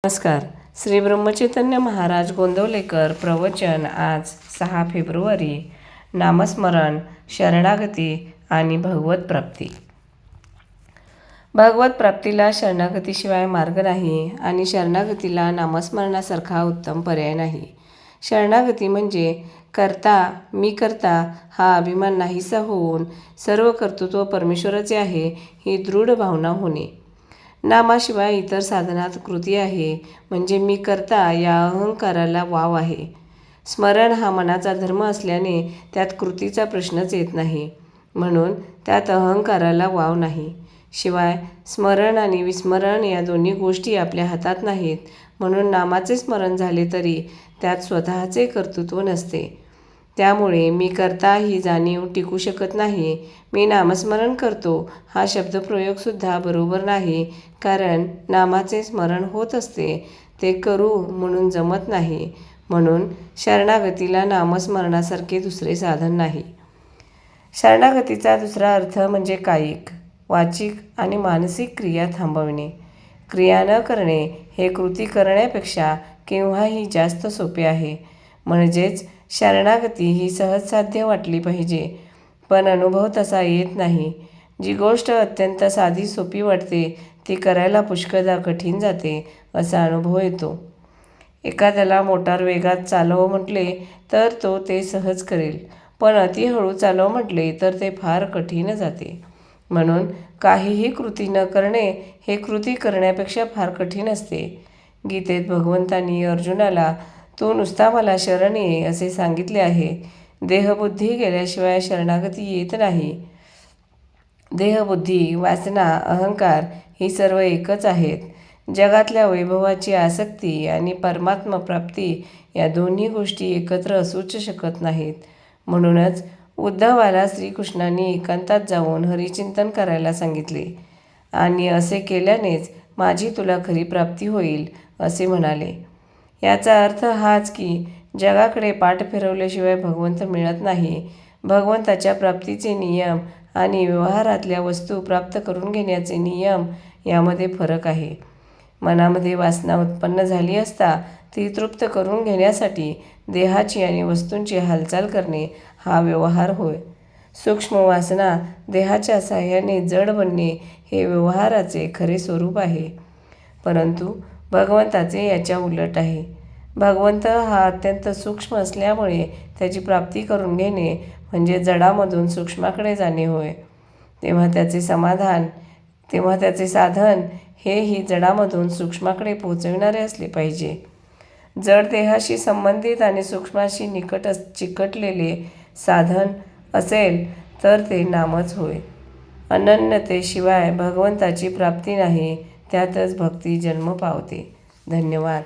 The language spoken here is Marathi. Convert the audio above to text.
नमस्कार. श्री ब्रह्मचैतन्य महाराज गोंदवलेकर प्रवचन. आज 6 फेब्रुवारी. नामस्मरण, शरणागती आणि भगवत प्राप्ती. भगवत प्राप्तीला शरणागतीशिवाय मार्ग नाही आणि शरणागतीला नामस्मरणासारखा उत्तम पर्याय नाही. शरणागती म्हणजे करता, मी करता हा अभिमान नाहीसा होऊन सर्व कर्तृत्व परमेश्वराचे आहे ही दृढ भावना होणे. नामाशिवाय इतर साधनात कृती आहे म्हणजे मी करता या अहंकाराला वाव आहे. स्मरण हा मनाचा धर्म असल्याने त्यात कृतीचा प्रश्नच येत नाही, म्हणून त्यात अहंकाराला वाव नाही. शिवाय स्मरण आणि विस्मरण या दोन्ही गोष्टी आपल्या हातात नाहीत, म्हणून नामाचे स्मरण झाले तरी त्यात स्वतःचे कर्तृत्व नसते. त्यामुळे मी करता ही जाणीव टिकू शकत नाही. मी नामस्मरण करतो हा शब्दप्रयोगसुद्धा बरोबर नाही, कारण नामाचे स्मरण होत असते, ते करू म्हणून जमत नाही. म्हणून शरणागतीला नामस्मरणासारखे दुसरे साधन नाही. शरणागतीचा दुसरा अर्थ म्हणजे कायिक, वाचिक आणि मानसिक क्रिया थांबविणे. क्रिया न करणे हे कृती करण्यापेक्षा केव्हाही जास्त सोपे आहे. म्हणजेच शरणागती ही सहजसाध्य वाटली पाहिजे, पण अनुभव तसा येत नाही. जी गोष्ट अत्यंत साधी सोपी वाटते ती करायला पुष्कळदा कठीण जाते असा अनुभव येतो. एखाद्याला मोटार वेगात चालव म्हटले तर तो ते सहज करेल, पण अति हळू चालव म्हटले तर ते फार कठीण जाते. म्हणून काहीही कृती न करणे हे कृती करण्यापेक्षा फार कठीण असते. गीतेत भगवंतांनी अर्जुनाला तू नुसता मला शरण ये असे सांगितले आहे. देहबुद्धी गेल्याशिवाय शरणागती येत नाही. देहबुद्धी, वासना, अहंकार ही सर्व एकच आहेत. जगातल्या वैभवाची आसक्ती आणि परमात्मप्राप्ती या दोन्ही गोष्टी एकत्र असूच शकत नाहीत. म्हणूनच उद्धवाला श्रीकृष्णांनी एकांतात जाऊन हरिचिंतन करायला सांगितले आणि असे केल्यानेच माझी तुला खरी प्राप्ती होईल असे म्हणाले. याचा अर्थ हाच की जगाकडे पाठ फिरवल्याशिवाय भगवंत मिळत नाही. भगवंताच्या प्राप्तीचे नियम आणि व्यवहारातल्या वस्तू प्राप्त करून घेण्याचे नियम यामध्ये फरक आहे. मनामध्ये वासना उत्पन्न झाली असता ती तृप्त करून घेण्यासाठी देहाची आणि वस्तूंची हालचाल करणे हा व्यवहार होय. सूक्ष्म वासना देहाच्या साह्याने जड बनणे हे व्यवहाराचे खरे स्वरूप आहे. परंतु भगवंताचे याच्या उलट आहे. भगवंत हा अत्यंत सूक्ष्म असल्यामुळे त्याची प्राप्ती करून घेणे म्हणजे जडामधून सूक्ष्माकडे जाणे होय. तेव्हा त्याचे साधन हेही जडामधून सूक्ष्माकडे पोहोचविणारे असले पाहिजे. जड देहाशी संबंधित आणि सूक्ष्माशी निकट चिकटलेले साधन असेल तर ते नामच होय. अनन्यतेशिवाय भगवंताची प्राप्ती नाही, त्यातच भक्ती जन्म पावते. धन्यवाद.